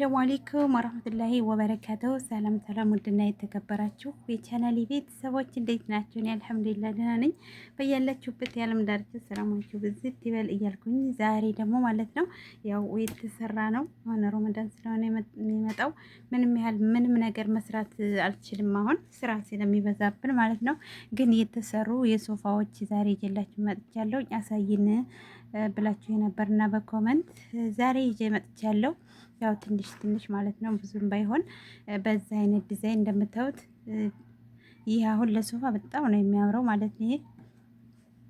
አሰላሙ አለይኩም ወራህመቱላሂ ወበረካቱሁ። ሰላም ሰላም፣ ውድና የተከበራችሁ የቻናሌ ቤተሰቦች እንዴት ናችሁ? እኔ አልሐምዱሊላህ ደህና ነኝ። በያላችሁበት የዓለም ዳርቻ ሰላማችሁ ብዝት ይበል እያልኩኝ ዛሬ ደግሞ ማለት ነው ያው የተሰራ ነው አሁን ረመዳን ስለሆነ የሚመጣው ምንም ነገር መስራት አልችልም፣ አሁን ስራ ስለሚበዛብን ማለት ነው። ግን የተሰሩ የሶፋዎች ዛሬ ይዤላችሁ መጥቻለሁ። አሳይን ብላችሁ የነበርና በኮመንት ዛሬ ይዤ መጥቻለሁ። ያው ትንሽ ማለት ነው፣ ብዙም ባይሆን በዛ አይነት ዲዛይን እንደምታዩት ይህ አሁን ለሶፋ በጣም ነው የሚያምረው ማለት ነው። ይሄ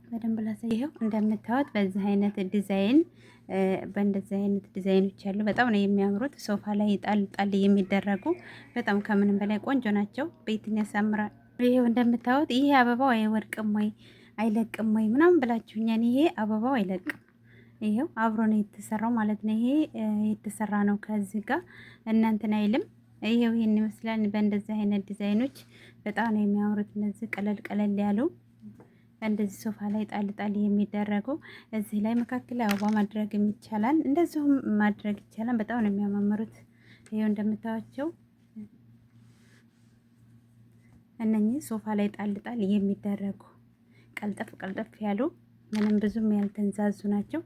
በደንብ ላሳየው። እንደምታዩት በዚህ አይነት ዲዛይን በእንደዚህ አይነት ዲዛይኖች ያሉ በጣም ነው የሚያምሩት። ሶፋ ላይ ጣል ጣል የሚደረጉ በጣም ከምንም በላይ ቆንጆ ናቸው። ቤትን ያሳምራል። ይሄው እንደምታዩት ይሄ አበባው አይወድቅም ወይ አይለቅም ወይ ምናምን ብላችሁኛል። ይሄ አበባው አይለቅም። ይሄው አብሮ ነው የተሰራው ማለት ነው። ይሄ የተሰራ ነው ከዚህ ጋር እናንተን አይልም። ይሄው ይሄን ይመስላል። በእንደዚህ አይነት ዲዛይኖች በጣም ነው የሚያምሩት። እነዚህ ቀለል ያሉ እንደዚህ ሶፋ ላይ ጣል ጣል የሚደረጉ እዚህ ላይ መካከል ላይ አበባ ማድረግ ይቻላል፣ እንደዚሁም ማድረግ ይቻላል። በጣም ነው የሚያማምሩት። ይሄው እንደምታዩቸው እነኚህ ሶፋ ላይ ጣል ጣል የሚደረጉ ቀልጠፍ ያሉ ምንም ብዙም ያልተንዛዙ ናቸው።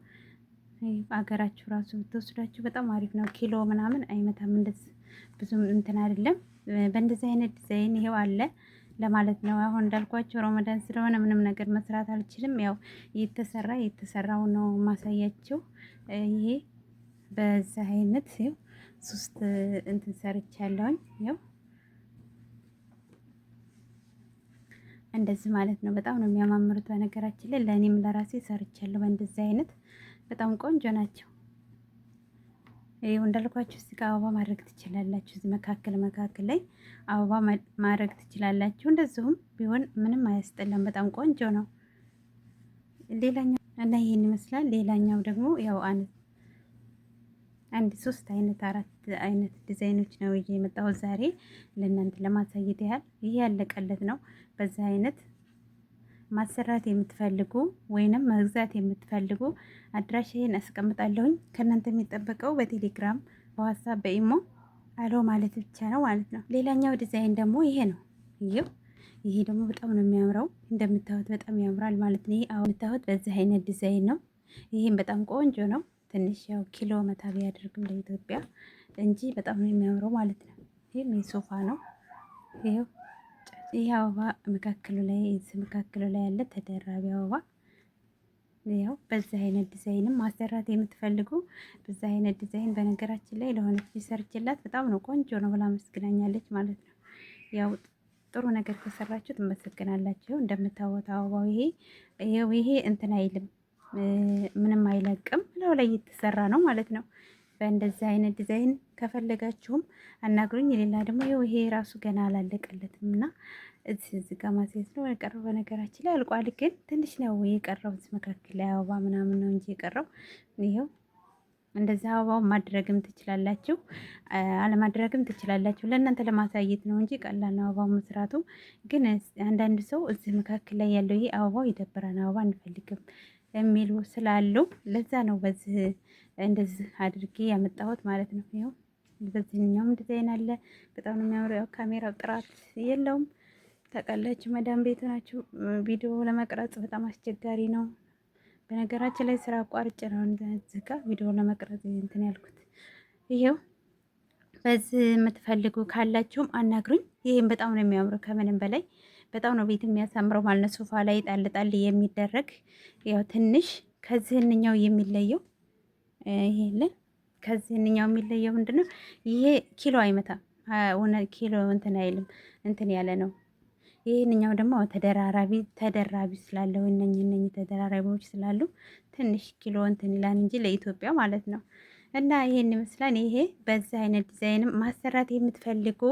አገራችሁ ራሱ ብትወስዳችሁ በጣም አሪፍ ነው። ኪሎ ምናምን አይመታም። እንደዚህ ብዙም እንትን አይደለም። በእንደዚህ አይነት ዲዛይን ይሄው አለ ለማለት ነው። አሁን እንዳልኳቸው ረመዳን ስለሆነ ምንም ነገር መስራት አልችልም። ያው የተሰራው ነው ማሳያችሁ። ይሄ በዛ አይነት ይኸው 3 እንትን ሰርቻለሁኝ። ይኸው እንደዚህ ማለት ነው። በጣም ነው የሚያማምሩት። በነገራችን ላይ ለእኔም ለራሴ ሰርቻለሁ በእንደዚህ አይነት በጣም ቆንጆ ናቸው። ይሄው እንዳልኳችሁ እዚህ ጋር አበባ ማድረግ ትችላላችሁ። እዚህ መካከል ላይ አበባ ማድረግ ትችላላችሁ። እንደዚሁም ቢሆን ምንም አያስጠላም። በጣም ቆንጆ ነው። ሌላኛው እና ይሄን ይመስላል። ሌላኛው ደግሞ ያው አንድ 3 አይነት 4 አይነት ዲዛይኖች ነው ይዤ የመጣሁት ዛሬ ለእናንተ ለማሳየት ያህል። ይሄ ያለቀለት ነው። በዛ አይነት ማሰራት የምትፈልጉ ወይንም መግዛት የምትፈልጉ አድራሻዬን አስቀምጣለሁኝ። ከእናንተ የሚጠበቀው በቴሌግራም በዋትስአፕ በኢሞ አሎ ማለት ብቻ ነው ማለት ነው። ሌላኛው ዲዛይን ደግሞ ይሄ ነው። ይሄ ደግሞ በጣም ነው የሚያምረው። እንደምታዩት በጣም ያምራል ማለት ነው። ይሄ አሁን የምታዩት በዚህ አይነት ዲዛይን ነው። ይሄም በጣም ቆንጆ ነው። ትንሽ ያው ኪሎ መታ ቢያደርግም ለኢትዮጵያ እንጂ በጣም ነው የሚያምረው ማለት ነው። ይሄም የሶፋ ነው። ይሄ አበባ መካከሉ ላይ ያለ ተደራቢ አበባ። ያው በዚህ አይነት ዲዛይንም ማሰራት የምትፈልጉ በዚህ አይነት ዲዛይን በነገራችን ላይ ለሆነች ሰርችላት በጣም ነው ቆንጆ ነው ብላ መስግናኛለች ማለት ነው። ያው ጥሩ ነገር ከሰራችሁ ትመሰግናላችሁ። እንደምታወጣው አበባው ይሄ እንትን አይልም፣ ምንም አይለቅም። ለው ላይ የተሰራ ነው ማለት ነው። በእንደዚህ አይነት ዲዛይን ከፈለጋችሁም አናግሩኝ። ሌላ ደግሞ ይሄ ራሱ ገና አላለቀለትም እና እዚህ ጋር ማስያዝ ነው የቀረው። በነገራችን ላይ አልቋል፣ ግን ትንሽ ነው የቀረው። እዚህ መካከል ላይ አበባ ምናምን ነው እንጂ የቀረው። ይሄው እንደዚህ አበባው ማድረግም ትችላላችሁ፣ አለማድረግም ትችላላችሁ። ለእናንተ ለማሳየት ነው እንጂ ቀላል ነው አበባው መስራቱ። ግን አንዳንድ ሰው እዚህ መካከል ላይ ያለው ይሄ አበባው ይደብራል፣ አበባ አንፈልግም የሚሉ ስላሉ ለዛ ነው በዚህ እንደዚህ አድርጌ ያመጣሁት ማለት ነው። ይኸው በዚህኛውም ዲዛይን አለ። በጣም ነው የሚያምረው። ካሜራው ጥራት የለውም ታውቃላችሁ። መዳም ቤት ናችሁ። ቪዲዮ ለመቅረጽ በጣም አስቸጋሪ ነው። በነገራችን ላይ ስራ አቋርጬ ነው እዚህ ጋር ቪዲዮ ለመቅረጽ እንትን ያልኩት። ይሄው በዚህ የምትፈልጉ ካላችሁም አናግሩኝ። ይሄም በጣም ነው የሚያምረው። ከምንም በላይ በጣም ነው ቤት የሚያሳምረው ማለት ነው። ሶፋ ላይ ጣል ጣል የሚደረግ ያው ትንሽ ከዚህኛው የሚለየው ከዚህኛው የሚለየው ምንድነው? ይሄ ኪሎ አይመታም። ኪሎ እንትን አይልም፣ እንትን ያለ ነው። ይሄንኛው ደግሞ ተደራቢ ስላለው እነኚህ ተደራራቢዎች ስላሉ ትንሽ ኪሎ እንትን ይላል እንጂ ለኢትዮጵያ ማለት ነው። እና ይሄን ይመስላል። ይሄ በዚህ አይነት ዲዛይንም ማሰራት የምትፈልጉ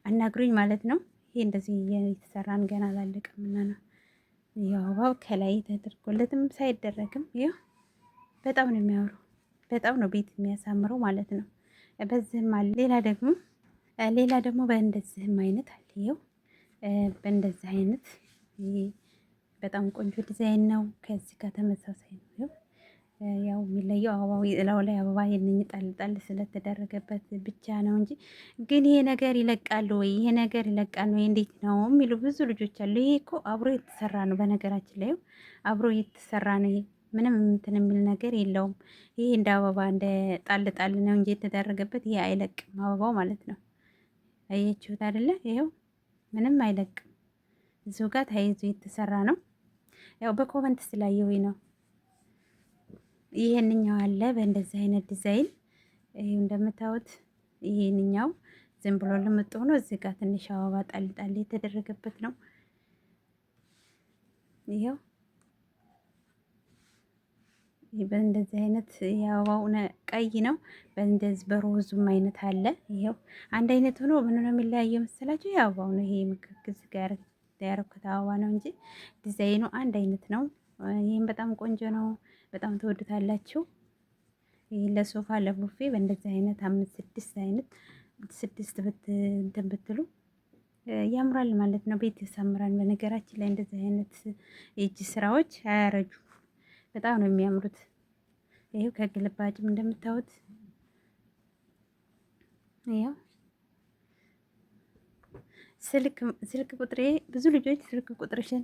አናግሩኝ ማለት ነው። ይሄ እንደዚህ የተሰራን ገና አላለቀም እና ነው ያው ከላይ ተደርጎለትም ሳይደረግም ይሄው በጣም ነው የሚያምረው። በጣም ነው ቤት የሚያሳምረው ማለት ነው። በዚህም አለ። ሌላ ደግሞ በእንደዚህም አይነት አለ። ይኸው በእንደዚህ አይነት ይሄ በጣም ቆንጆ ዲዛይን ነው። ከዚህ ጋር ተመሳሳይ ነው። ያው የሚለየው አበባው እላው ላይ አበባ የነኝ ጣል ጣል ስለተደረገበት ብቻ ነው እንጂ ግን ይሄ ነገር ይለቃል ወይ? ይሄ ነገር ይለቃል ወይ? እንዴት ነው የሚሉ ብዙ ልጆች አሉ። ይሄ እኮ አብሮ የተሰራ ነው። በነገራችን ላይ አብሮ የተሰራ ነው። ይሄ ምንም እንትን የሚል ነገር የለውም። ይሄ እንደ አበባ እንደ ጣል ጣል ነው እንጂ የተደረገበት ይሄ አይለቅም፣ አበባው ማለት ነው። አያችሁት አይደለ? ይሄው ምንም አይለቅም። እዚሁ ጋር ተያይዞ የተሰራ ነው። ያው በኮመንት ስላየሁኝ ነው። ይሄንኛው አለ በእንደዚህ አይነት ዲዛይን ይሄ እንደምታዩት። ይሄንኛው ዝም ብሎ ልምጥ ሆኖ እዚህ ጋር ትንሽ አበባ ጣል ጣል የተደረገበት ነው። ይሄው በእንደዚህ አይነት የአበባው ቀይ ነው። በእንደዚህ በሮዙም አይነት አለ። ይሄው አንድ አይነት ሆኖ ምን ነው የሚለያየው መሰላችሁ? የአበባው ነው። ይሄ ምክክዝ ጋር ያረኩት አበባ ነው እንጂ ዲዛይኑ አንድ አይነት ነው። ይሄም በጣም ቆንጆ ነው። በጣም ትወዱታላችሁ። ይሄ ለሶፋ ለቡፌ በእንደዚህ አይነት 5 6 አይነት 6 እንትን ብትሉ ያምራል ማለት ነው። ቤት ያሳምራል። በነገራችን ላይ እንደዚህ አይነት የእጅ ስራዎች አያረጁ፣ በጣም ነው የሚያምሩት። ይሄው ከግልባጭም እንደምታዩት ይሄው ስልክ ቁጥሬ ብዙ ልጆች ስልክ ቁጥርሽን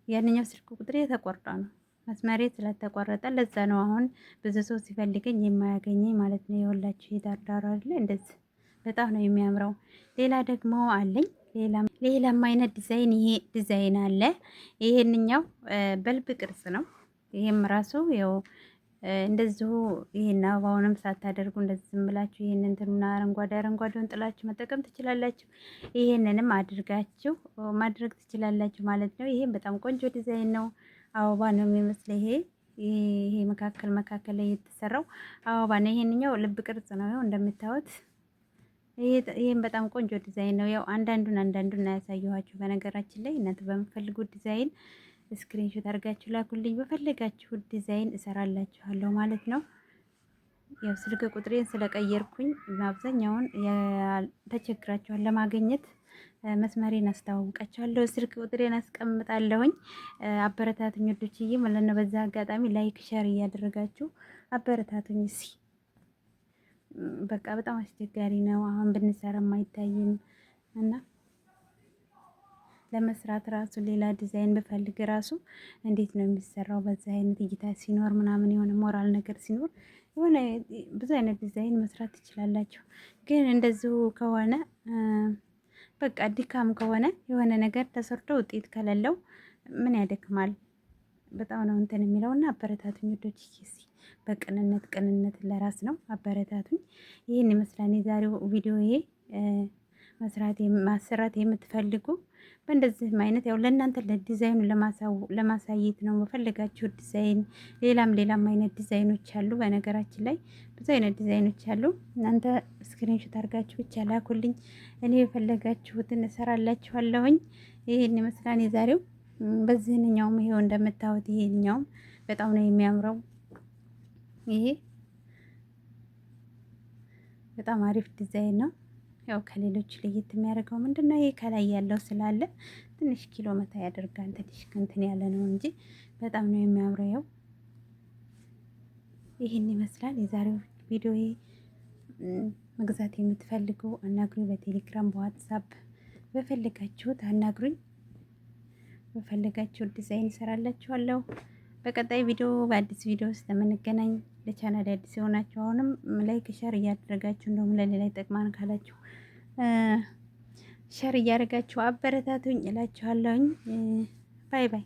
ያንኛው ስልክ ቁጥሬ ተቆርጧ ነው መስመሬ ስለተቆረጠ ለዛ ነው አሁን ብዙ ሰው ሲፈልገኝ የማያገኘኝ ማለት ነው። የወላችሁ የዳርዳር አይደለ እንደዚህ በጣም ነው የሚያምረው። ሌላ ደግሞ አለኝ ሌላም አይነት ዲዛይን ይሄ ዲዛይን አለ። ይሄንኛው በልብ ቅርጽ ነው። ይሄም ራሱ ያው እንደዚሁ ይሄን አበባውንም ሳታደርጉ እንደዚህ ዝም ብላችሁ ይሄን እንትኑና አረንጓዴውን ጥላችሁ መጠቀም ትችላላችሁ። ይሄንንም አድርጋችሁ ማድረግ ትችላላችሁ ማለት ነው። ይሄም በጣም ቆንጆ ዲዛይን ነው። አበባ ነው የሚመስለው። ይሄ መካከል ላይ የተሰራው አበባ ነው። ይሄንኛው ልብ ቅርጽ ነው። ያው እንደምታዩት ይሄም በጣም ቆንጆ ዲዛይን ነው። ያው አንዳንዱን ያሳየኋችሁ። በነገራችን ላይ እናንተ በምትፈልጉት ዲዛይን ስክሪንሾት አድርጋችሁ ላኩልኝ። በፈለጋችሁት ዲዛይን እሰራላችኋለሁ ማለት ነው። ያው ስልክ ቁጥሬን ስለቀየርኩኝ አብዛኛውን ተቸግራችኋል ለማግኘት መስመሬን አስተዋውቃችኋለሁ። ስልክ ቁጥሬን አስቀምጣለሁኝ። አበረታቱኝ ወዶችዬ ማለት ነው። በዛ አጋጣሚ ላይክ ሼር እያደረጋችሁ አበረታቱኝ። እስኪ በቃ በጣም አስቸጋሪ ነው። አሁን ብንሰራም አይታይም እና ለመስራት ራሱ ሌላ ዲዛይን ብፈልግ ራሱ እንዴት ነው የሚሰራው? በዛ አይነት እይታ ሲኖር ምናምን የሆነ ሞራል ነገር ሲኖር የሆነ ብዙ አይነት ዲዛይን መስራት ትችላላችሁ። ግን እንደዚሁ ከሆነ በቃ ድካም ከሆነ የሆነ ነገር ተሰርቶ ውጤት ከሌለው ምን ያደክማል? በጣም ነው እንትን የሚለውና አበረታቱኝ ወዶች። ቅንነት ለራስ ነው። አበረታቱኝ። ይህን ይመስላል የዛሬው ቪዲዮዬ። ማሰራት የምትፈልጉ በእንደዚህ አይነት ያው ለእናንተ ለዲዛይኑን ለማሳየት ነው በፈለጋችሁ ዲዛይን። ሌላም አይነት ዲዛይኖች አሉ። በነገራችን ላይ ብዙ አይነት ዲዛይኖች አሉ። እናንተ ስክሪንሾት አድርጋችሁ ብቻ ላኩልኝ። እኔ የፈለጋችሁትን እሰራላችኋለሁኝ። ይሄን ይመስላል የዛሬው። በዚህኛውም ይሄው እንደምታዩት ይሄኛውም በጣም ነው የሚያምረው። ይሄ በጣም አሪፍ ዲዛይን ነው። ያው ከሌሎች ለየት የሚያደርገው ምንድነው? ይሄ ከላይ ያለው ስላለ ትንሽ ኪሎ መታ ያደርጋል። ትንሽ እንትን ያለ ነው እንጂ በጣም ነው የሚያምረው። ያው ይሄን ይመስላል የዛሬው ቪዲዮ። መግዛት የምትፈልጉ አናግሩኝ። በቴሌግራም በዋትሳፕ በፈለጋችሁት አናግሩኝ። በፈለጋችሁት ዲዛይን እሰራላችኋለሁ። በቀጣይ ቪዲዮ በአዲስ ቪዲዮ ውስጥ የምንገናኝ። ለቻናል አዲስ የሆናችሁ አሁንም ላይክ ሸር እያደረጋችሁ እንደውም ለሌላ ይጠቅማን ካላችሁ ሸር እያደረጋችሁ አበረታቱኝ እላችኋለሁኝ። ባይ ባይ።